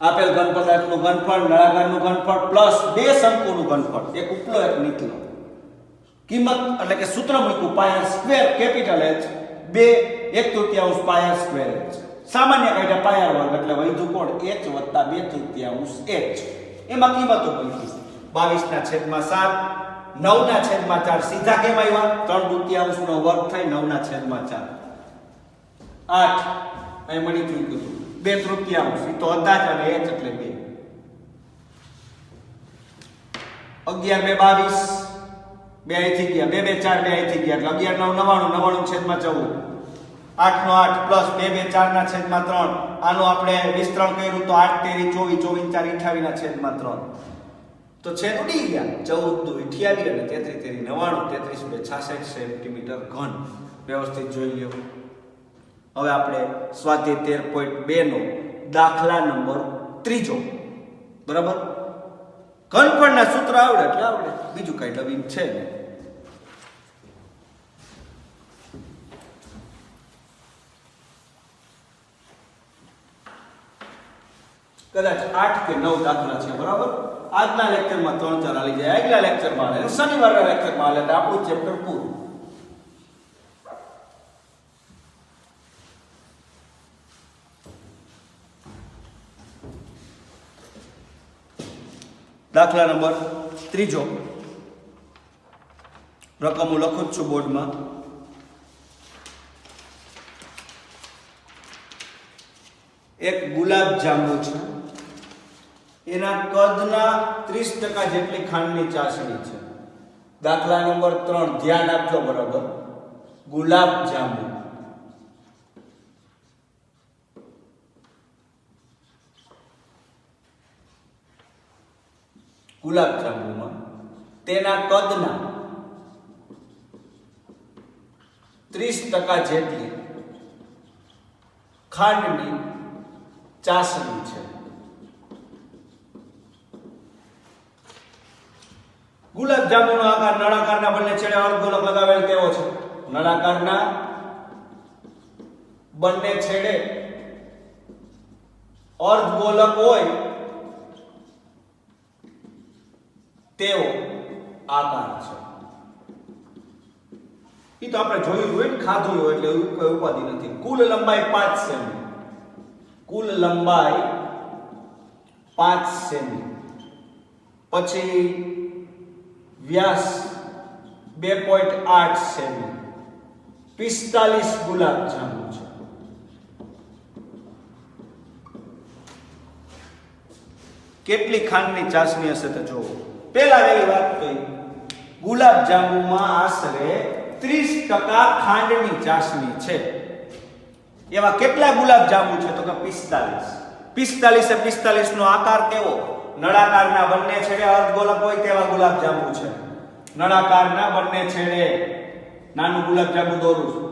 આપેલ ઘન પદાર્થનું ઘનફળ નળાકારનું ઘનફળ પ્લસ બે શંકુનું ઘનફળ એક ઉપલો એક નીચલો કિંમત એટલે કે સૂત્ર મૂક્યું પાયર square capital H 2 1/3 પાયર square H સામાન્ય કાઢ્યા પાયર વર્ગ એટલે વધ્યું કોણ H વત્તા 2/3 H એમાં કિંમતો મૂકી 22 ના છેદમાં 7 9 ના છેદમાં 4 સીધા કેમ આવ્યા 3/2 નો વર્ગ થાય 9 ના છેદમાં 4 8 અહીં મળી ચૂક્યું 2/3 ઈ તો હતા જ અને H એટલે 2 11 2 22 બે અહીંથી ગયા 2 2 4 બે અહીંથી ગયા એટલે 11 9 99 છેદમાં 14 8 નો 8 પ્લસ 2 2 4 ના છેદમાં 3 આનો આપણે વિસ્તરણ કર્યું તો 8 તેરી 24 24 4 28 ના છેદમાં 3 તો છેદ ઉડી ગયા 14 દુ 28 અને 33 તેરી 99 33 2 66 સેન્ટીમીટર ઘન વ્યવસ્થિત જોઈ લ્યો. હવે આપણે સ્વાધ્યાય 13.2 નો દાખલા નંબર 3 બરાબર ઘનફળના સૂત્ર આવડે એટલે આવડે બીજું કઈ નવીન છે ને. કદાચ 8 કે 9 દાખલા છે બરાબર આજના લેક્ચરમાં 3-4 આલી જાય આગલા લેક્ચરમાં આલે શનિવારના લેક્ચરમાં આલે તો આપણું ચેપ્ટર પૂરું. દાખલા નંબર 3 રકમો લખું છું બોર્ડમાં. એક ગુલાબ જાંબુ છે એના કદના 30% જેટલી ખાંડની ચાસણી છે. દાખલા નંબર 3 ધ્યાન આપજો બરાબર ગુલાબ જાંબુ ગુલાબ જાંબુમાં તેના કદના 30% જેટલી ખાંડની ચાસણી છે. ગુલાબ જાંબુનો આકાર નળાકારના બંને છેડે અર્ધગોલક લગાવેલ કેવો છે? નળાકારના બંને છેડે અર્ધગોલક હોય તેવો આકાર છે. એ તો આપણે જોયું હોય ને, ખાધું હોય એટલે કોઈ ઉપાધિ નથી. કુલ લંબાઈ 5 સેમી. કુલ લંબાઈ 5 સેમી. પછી વ્યાસ 2.8 સેમી. 45 ગુલાબ જાંબુ છે. કેટલી ખાંડની ચાસણી હશે તો જોવો. પહેલા એવી વાત તો ગુલાબ જાંબુમાં આશરે 30% ખાંડની ચાસણી છે. એવા કેટલા ગુલાબ જાંબુ છે તો કે 45. 45 એ 45 નો આકાર કેવો? નળાકારના બંને છેડે અર્ધગોલક હોય તેવા ગુલાબ જાંબુ છે. નળાકારના બંને છેડે નાનું ગુલાબ જાંબુ દોરું છું,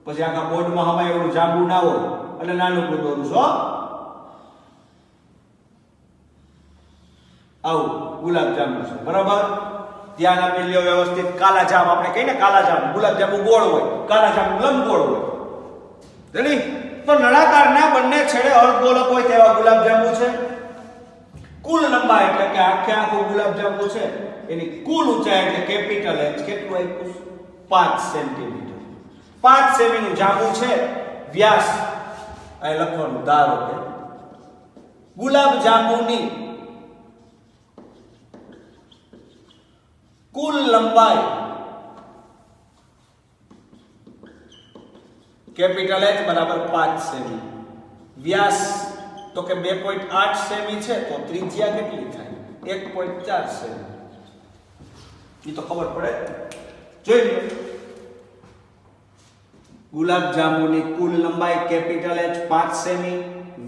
પછી આખા બોર્ડમાં હમાય એવું જાંબુ ના હોય એટલે નાનું દોરું છું. આવું ગુલાબ જાંબુ છે, બરાબર? ધ્યાન આપી લ્યો વ્યવસ્થિત. કાલા જાંબુ આપણે કહીએ ને, કાલા જાંબુ. ગુલાબ જાંબુ ગોળ હોય, કાલા જાંબુ લંબગોળ હોય. રેડી? તો નળાકારના બંને છેડે અર્ધગોલક હોય તેવા ગુલાબ જાંબુ છે. કુલ લંબાઈ એટલે કે આખું ગુલાબ જાંબુ છે એની કુલ ઊંચાઈ એટલે કેપિટલ H કેટલું આપ્યું? 5 સેન્ટીમીટર. 5 સેમી નું જાંબુ છે. વ્યાસ અહીં લખવાનું, ધારો કે ગુલાબ જાંબુની કુલ લંબાઈ કેપિટલ H બરાબર 5 સેમી. વ્યાસ તો કે 2.8 સેમી છે, તો ત્રિજ્યા કેટલી થાય? 1.4 સેમી. એ તો ખબર પડે. જોઈ લો. ગુલાબ જાંબુની કુલ લંબાઈ કેપિટલ H 5 સેમી,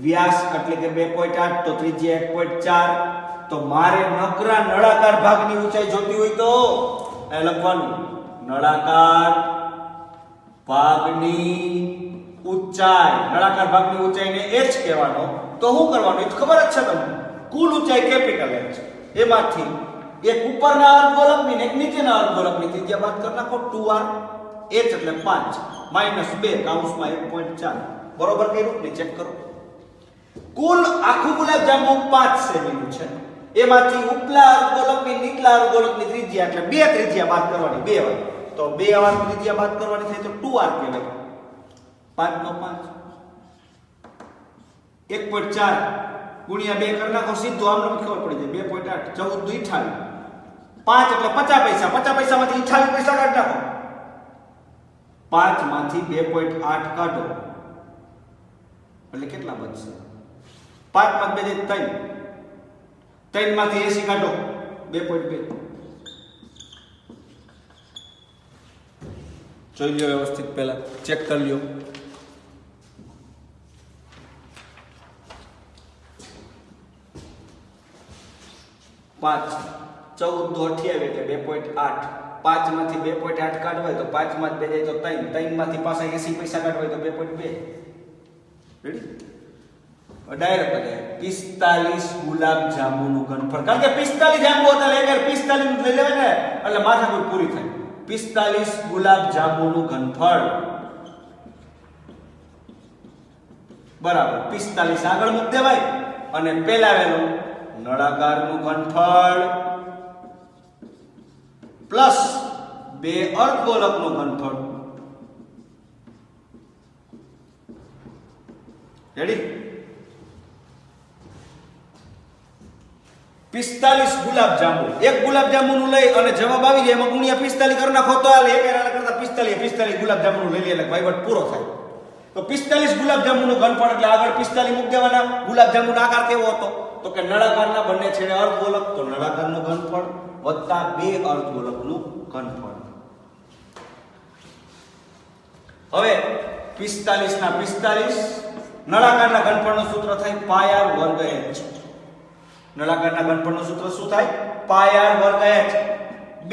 વ્યાસ એટલે કે 2.8, તો ત્રિજ્યા 1.4. તો મારે નકરા નળાકાર ભાગની ઊંચાઈ જોતી હોય તો એ લખવાનું, નળાકાર ભાગની ઊંચાઈ. નળાકાર ભાગની ઊંચાઈને h કહેવાનો. તો શું કરવાનું? એ ખબર જ છે તમને. કુલ ઊંચાઈ કેપિટલ H, એમાંથી એક ઉપરના અર્ધગોલકની ને એક નીચેના અર્ધગોલકની ત્રિજ્યા બાદ કરી નાખો. 2r h એટલે 5 -2 કૌંસમાં 1.4. બરોબર કર્યું ને? ચેક કરો. કુલ આખું ગુલાબ જાંબુ 5 સેમી નું છે. એમાંથી ઉપલા અર્ધગોલકની નીચલા અર્ધગોલકની ત્રિજ્યા એટલે 2 ત્રિજ્યા બાદ કરવાની. 2 વાર તો 2 વાર ત્રિજ્યા બાદ કરવાની થાય તો 2r કહેવાય. 5 નો 5 1.4 ગુણ્યા 2 કરી નાખો, સીધું આમ ખબર પડી જાય. 2.8 14 દુ 28. 5 એટલે 50 પૈસા. 50 પૈસામાંથી 28 પૈસા કાઢી નાખો. 5 માંથી 2.8 કાઢો એટલે કેટલા બચશે? 5 માંથી 2 3. 3 માંથી 80 કાઢો 2.2. જોઈ લ્યો વ્યવસ્થિત, પહેલા ચેક કરી લ્યો. 5 14 દુ 28 એટલે 2.8. 5 માંથી 2.8 કાઢવાય તો 5 માં 2 જાય તો 3. 3 માંથી પાછા 80 પૈસા કાઢવાય તો 2.2. રેડી? ડાયરેક્ટ 45 ગુલાબ જાંબુનું ઘનફળ. કારણ કે 45 જાંબુ હતા એટલે 45 લઈ લેવાય ને, એટલે માથાકૂટ પૂરી થાય. 45 ગુલાબ જાંબુનું ઘનફળ બરાબર 45 આગળ મૂકી દેવાય. અને પેલા વેલું નળાકારનું ઘનફળ પ્લસ 2 અર્ધગોલકનું ઘનફળ. રેડી? 45 ગુલાબ જાંબુ. એક ગુલાબ જાંબુનું લઈ અને જવાબ આવી જાય એમાં ગુણ્યા 45 કરી નાખો તો હાલે. એક એના કરતા 45 ગુલાબ જાંબુનું લઈ લે એટલે વહીવટ પૂરો થાય. તો 45 ગુલાબ જાંબુનું ઘનફળ એટલે આગળ 45 મૂકી દેવાના. ગુલાબ જાંબુનો આકાર કેવો હતો? તો કે નળાકારના બંને છેડે અર્ધગોલક, તો નળાકારનું ઘનફળ વત્તા 2 અર્ધગોલકનું ઘનફળ. હવે 45 ના 45 નળાકારના ઘનફળનું સૂત્ર થાય પાય r વર્ગ h. નળાકારના ઘનફળનું સૂત્ર શું થાય? પાય r વર્ગ h.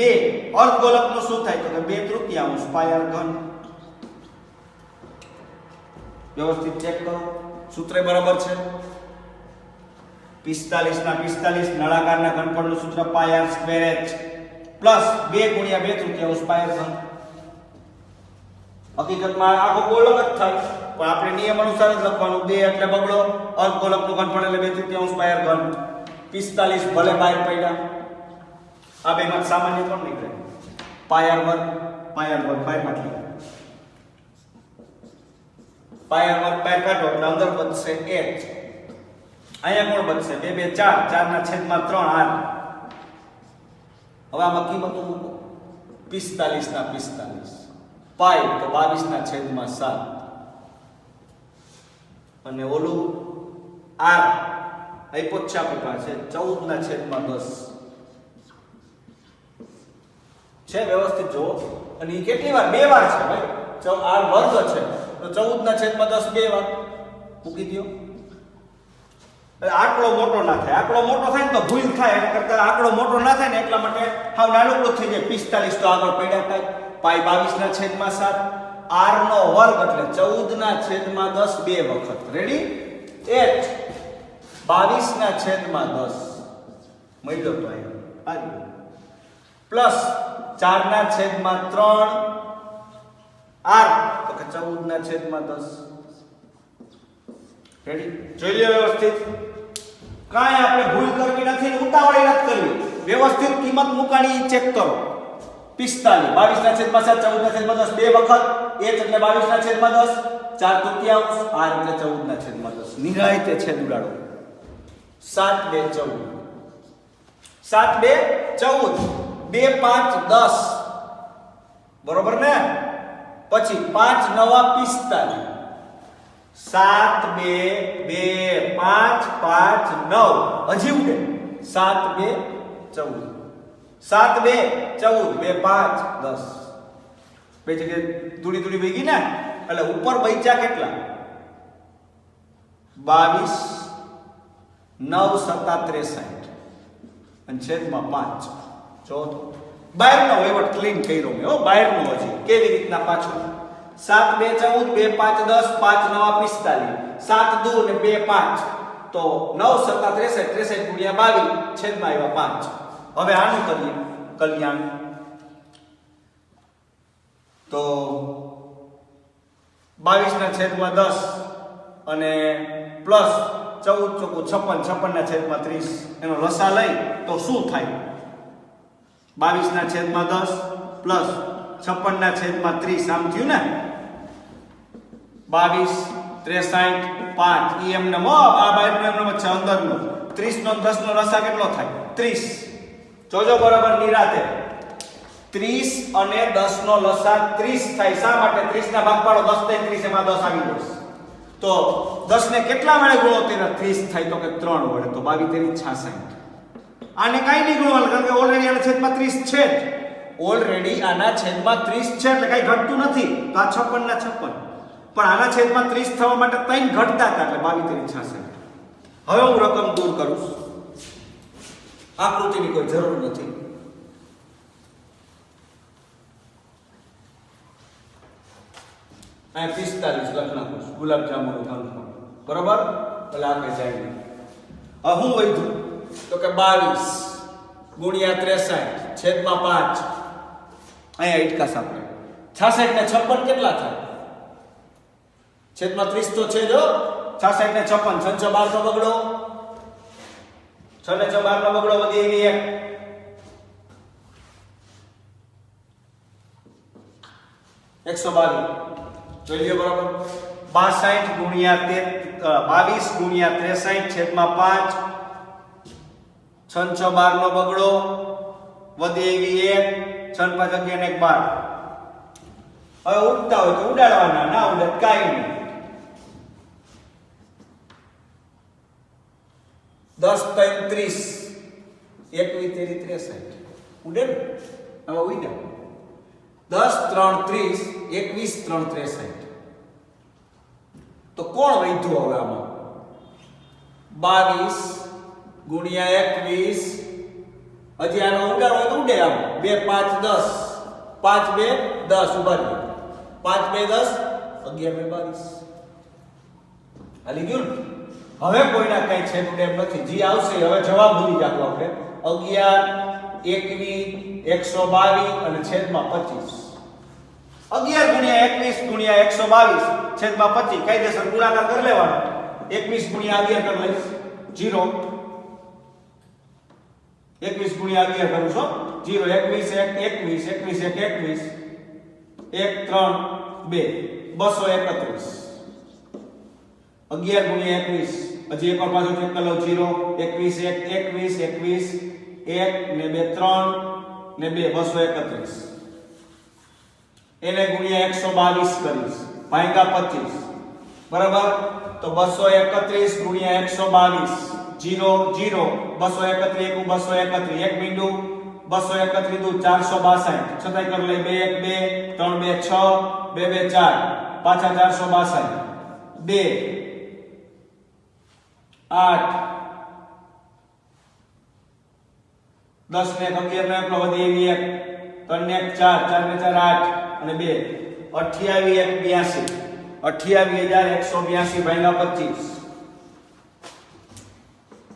2 અર્ધગોલકનું શું થાય? તો કે 2/3 પાય r ઘન. વ્યવસ્થિત ચેક કરો, સૂત્ર બરાબર છે. 45 ના 45 નળાકારના ઘનફળનું સૂત્ર પાય r સ્ક્વેર h પ્લસ 2 ગુણ્યા 2/3 પાય r ઘન. હકીકતમાં આખો ગોળક જ થાય પણ આપણે નિયમ અનુસાર જ લખવાનું 2 એટલે બગડો અર્ધગોલકનું ઘનફળ એટલે 2/3 પાયર ઘન 45 ભલે બહાર પડ્યા આ બેમાં સામાન્ય કોણ નીકળે પાયર વર્ગ બહારમાંથી પાયર વર્ગ બહાર કાઢો એટલે અંદર બચશે h અહીંયા કોણ બચશે 2 2 4 4 ના છેદમાં 3 8 હવે આમાં કિંમતો મૂકો 45 ના 45 પાઈ તો 22 ના છેદમાં 7 અને ઓલું r આપ્યો છે આપણી પાસે 14 ના છેદમાં 10 છે વ્યવસ્થિત જો અને ઈ કેટલી વાર બે વાર છે ભાઈ r વર્ગ છે તો 14 ના છેદમાં 10 બે વાર મૂકી દો આંકડો મોટો ના થાય આંકડો મોટો થાય ને તો ભૂલ થાય એના કરતા આંકડો મોટો ના થાય ને એટલા માટે હાવ નાનકડો થઈ જાય 45 તો આગળ પડ્યા થાય પાઈ 22 ના છેદમાં 7 r નો વર્ગ એટલે 14 ના છેદમાં 10 બે વખત રેડી h 22 ના છેદમાં 10 મળ્યો તો આવ્યો પ્લસ 4 ના છેદમાં 3 r તો કે 14 ના છેદમાં 10 રેડી જોઈ લો વ્યવસ્થિત કાંઈ આપણે ભૂલ કરવી નથી ને ઉતાવળી નથી કરવી વ્યવસ્થિત કિંમત મુકાણી ચેક કરો 45 22 ના છેદમાં 7 14 ના છેદમાં 10 બે વખત h એટલે 22 ના છેદમાં 10 4 તૃતીયાંશ r એટલે 14 ના છેદમાં 10 નિરાયતે છેદ ઉડાડો 7 2 14 7 2 14 2 5 10 બરોબર ને પછી 5 9 45 7 2 2 5 5 9 હજી ઉડે 7 2 14 7 2 14 2 5 10 બે જગ્યાએ દૂડી દૂડી વહી ગઈ ને એટલે ઉપર બચ્યા કેટલા 22 9 7 63 અને છેદમાં 5 જો બહારનો વહીવટ ક્લીન કર્યો મેં હો બહારનો હજી કેવી રીતના પાછું 7 2 14 2 5 10 5 9 45 7 2 ને 2 5 તો 9 7 63 63 ગુણ્યા 22 છેદમાં આવ્યા 5 હવે આનું કરીએ કલ્યાણ તો 22 ના છેદમાં 10 અને પ્લસ 14 ચોકુ 56 56 ના છેદમાં 30 એનો લસા લઈ તો શું થાય 22 ના છેદમાં 10 પ્લસ 56 ના છેદમાં 30 આમ થયું ને 22 63 5 ઈ એમને મો આ બાજુનો એમનો છે અંદરનો 30 નો 10 નો લસા કેટલો થાય 30 જોજો બરાબર નિરાતે 30 અને 10 નો લસા 30 થાય શા માટે 30 ના ભાગ પાડો 10 થાય 30 એમાં 10 આવી જશે તો 10 ને કેટલા વડે ગુણો તેના 30 થાય તો કે 3 વડે તો 22 66 આને કાઈ નહીં ગુણવાનું કારણ કે ઓલરેડી આના છેદમાં 30 છે ઓલરેડી આના છેદમાં 30 છે એટલે કાઈ ઘટતું નથી તો આ 56 ના 56 પણ આના છેદમાં 30 થવા માટે 3 ઘટતા હતા એટલે 22 66 હવે હું રકમ દૂર કરું આકૃતિની કોઈ જરૂર નથી આ 45 લખ નાખું ગુલાબ જાંબુનો ઘનફળ બરાબર એટલે આપણે જાય હવે હું વધ્યું તો કે 22 ગુણ્યા 63 છેદમાં 5 અહીંયા ઇટકાસ આપણે 66 ને 56 કેટલા થાય છેદમાં 30 તો છે જો 66 ને 56 6 12 નો બગડો 6 ને 6 12 નો બગડો વધી એવી એક 122 જોઈ લ્યો બરાબર 62 ગુણ્યા 22 ગુણ્યા 63 છેદમાં 5 6 6 12 નો બગડો વધી એવી 1 6 5 11 1 12 હવે ઉડતા હોય તો ઉડાડવાના ના ઉડે કાઈ નહીં 10 3 30 21 3 63 ઉડે ને હવે ઉડ્યા 10 3 30 21 3 63 તો કોણ વધ્યું હવે આમાં 22 ગુણ્યા 21 હજી આનો ઉડાડો હોય તો ઉડે આમ 2 5 10 5 2 10 ઉભા રહ્યો 5 2 10 11 2 22 હાલી ગયું ને હવે કોઈના કઈ છેદ ઉડે એમ નથી જી આવશે હવે જવાબ ભૂલી જાતો આપણે 11 21 122 અને છેદમાં 25 11 ગુણ્યા 21 ગુણ્યા 122 છેદમાં 25 કાયદેસર ગુણાકાર કરી લેવાનો 21 ગુણ્યા 11 કરી લઈશ 0 21 ગુણ્યા 11 કરું છો 0 21 1 21 21 1 3 2 231 11 ગુણ્યા 21 હજી એક વાર પાછું ચેક કરી લો 0 21 1 21 1 ને 2 3 ને 2 231 એને ગુણ્યા 122 કરીશ ભાગ્યા 25 બરાબર તો 231 ગુણ્યા 122 0 0 231 231 એક બિંદુ 231 દુ 462 છતાંય કરી લે 2 1 2 3 2 6 2 2 4 પાછા 462 2 8 10 ને 11 ને એકલો વધી 1 3 ને 4 4 ને 4 8 અને 2 28 28182 ભાગ્યા 25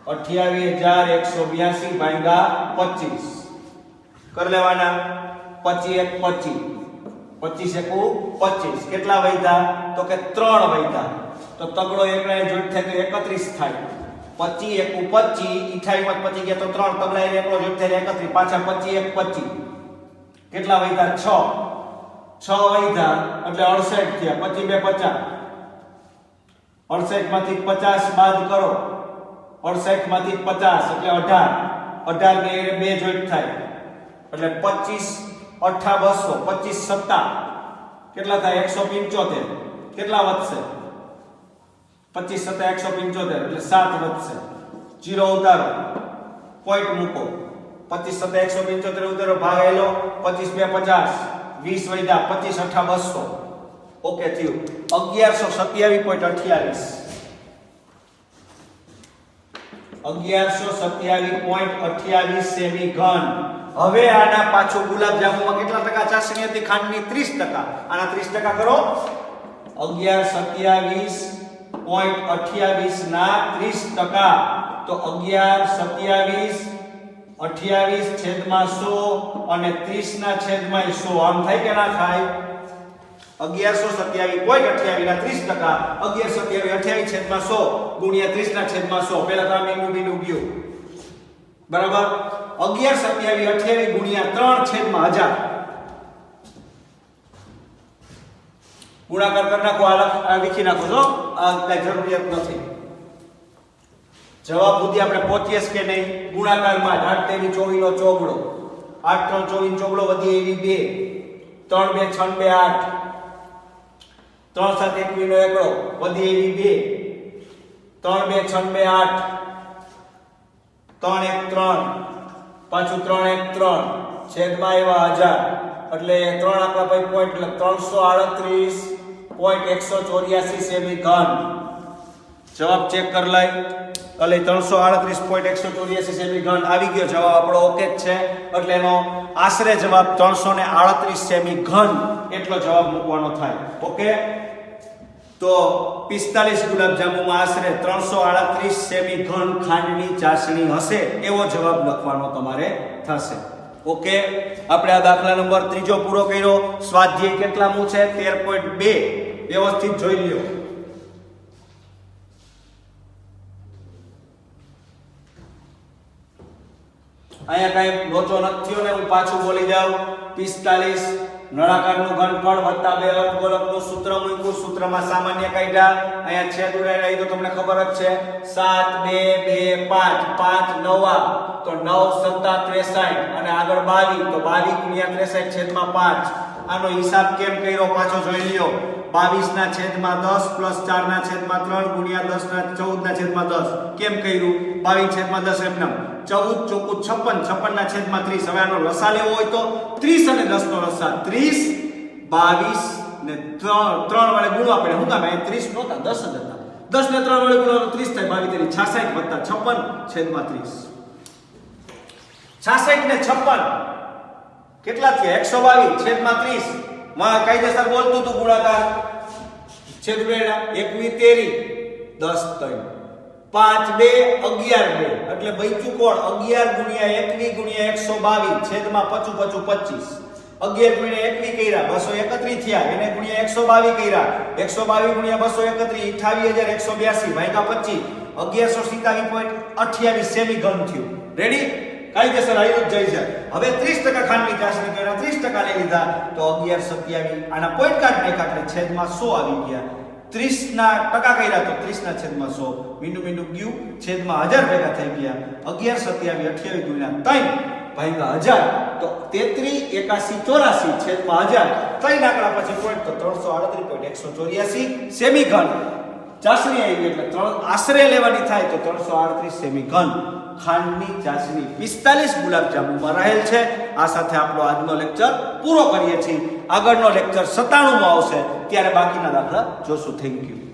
28182 ભાગ્યા 25 કર લેવાના 25 1 25 25 કેટલા વધ્યા તો કે 3 વધ્યા તો તગડો એકલા જોઈન્ટ થાય તો 31 થાય 25 1 25 28 માં 25 ગયા તો 3 તગડા એને એકલો જોઈન્ટ થાય 31 પાછા 25 1 25 કેટલા વધ્યા 6 વધ્યા એટલે 68 થયા 25 2 50 68 માંથી 50 બાદ કરો 68 માંથી 50 એટલે 18 ને એને બે જોઈન્ટ થાય એટલે 25 8 200 25 7 કેટલા થાય 175 કેટલા વધશે 25 7 175 એટલે 7 વધશે 0 ઉતારો પોઈન્ટ મૂકો 25 7 175 ઉતારો ભાગ આયલો 25 2 50 20 વધ્યા 25 8 200 ઓકે થયું 1127.28 1127.28 સેમી ઘન હવે આના પાછો ગુલાબ જાંબુમાં કેટલા ટકા ચાસણી હતી ખાંડની 30% આના 30% કરો 1127.28 ના 30% તો 1127.28 છેદમાં 100 અને 30 ના છેદમાં 100 આમ થાય કે ના થાય 1127.28 ના 30% 1127.28 છેદમાં 100 ગુણ્યા 30 ના છેદમાં 100 પહેલા તો આ મીંડું ગયું બરાબર 1127.28 ગુણ્યા 3 છેદમાં 1000 ગુણાકાર કરી નાખો આ લીખી નાખો છો આ કઈ જરૂરિયાત નથી જવાબ સુધી આપણે પહોંચીએ કે નહીં ગુણાકારમાં 8 તેની 24 નો ચોગડો 8 3 24 ચોગડો વધી એવી 2 3 2 6 2 8 3 7 21 નો એકડો વધી એવી 2 3 2 6 2 8 3 1 3 પાછું 3 1 3 છેદમાં એવા 1000 એટલે 3 આંકડા પછી પોઈન્ટ એટલે 338.184 સેમી ઘન જવાબ ચેક કરી લઈ એટલે 338.184 સેમી ઘન આવી ગયો જવાબ આપણો ઓકે જ છે એટલે એનો આશરે જવાબ 338 સેમી ઘન એટલો જવાબ મૂકવાનો થાય ઓકે તો 45 ગુલાબજાંબુમાં આશરે 338 સેમી ઘન ખાંડની ચાસણી હશે એવો જવાબ લખવાનો તમારે થશે ઓકે આપણે આ દાખલા નંબર 3 પૂરો કર્યો સ્વાધ્યાય કેટલામું છે 13.2 વ્યવસ્થિત જોઈ લ્યો અહીંયા કઈ લોચો નથી થયો ને હું પાછું બોલી જાઉં 45 નળાકારનું ઘનફળ વત્તા 2 અર્ધગોળકનું સૂત્ર મૂક્યું સૂત્રમાં સામાન્ય કાઢ્યા અહીંયા છેદ ઉડાડ્યા એ તો તમને ખબર જ છે 7 2 2 5 5 9 તો 9 7 63 અને આગળ 22 તો 22 ગુણ્યા 63 છેદમાં 5 આનો હિસાબ કેમ કર્યો પાછો જોઈ લ્યો 22 ના છેદમાં 10 પ્લસ 4 ના છેદમાં 3 ગુણ્યા 10 ના 14 ના છેદમાં 10 કેમ કર્યું 22 છેદમાં 10 એમ 14 ચોકું 56 56 ના છેદમાં 30 હવે આનો લસા લેવો હોય તો 30 અને 10 નો લસા 30 22 ને 3 વડે ગુણવા પડે હું કામ 30 નહોતા 10 જ હતા 10 ને 3 વડે ગુણવા તો 30 થાય 22 66 વત્તા 56 છેદમાં 30 66 ને 56 કેટલા થયા 122 છેદમાં 30 માં કાયદેસર બોલતું તું ગુણાકાર છેદ ઉડાડ્યા 1 તેરી 10 3 5 2 11 2 એટલે બચ્યું કોણ 11 ગુણ્યા 1 ગુણ્યા 122 છેદમાં 55 25 11 ગુણ્યા 21 કર્યા 231 થયા, એને ગુણ્યા 122 કર્યા 122 ગુણ્યા 231 28182 ભાગ્યા 25 1127.28 સેમી ઘન થયું. રેડી? કાયદેસર આવી જ જાય છે. હવે 30% ખાંડની ચાસણી તો એના 30% લઈ લીધા તો 1127 આના પોઈન્ટ કાઢ નાખ્યા એટલે છેદમાં 100 આવી ગયા. 30 ના ટકા કર્યા તો 30 ના છેદમાં 100 મીંડું મીંડું ગયું છેદમાં 1000 ભેગા થઈ ગયા. 1127 28 ગુણ્યા 3 ભાગ્યા 1000 તો 33 81 84 છેદમાં 1000 ત્રણ આંકડા પછી પોઈન્ટ તો 338.184 સેમી ઘન ચાસણી આવી એટલે આશરે લેવાની થાય તો 338 સેમી ઘન ખાંડની ચાસણી 45 ગુલાબજાંબુમાં રહેલ છે. આ સાથે આપણો આજનો લેક્ચર પૂરો કરીએ છીએ. આગળનો લેક્ચર 97 માં આવશે ત્યારે બાકીના દાખલા જોશું. Thank you.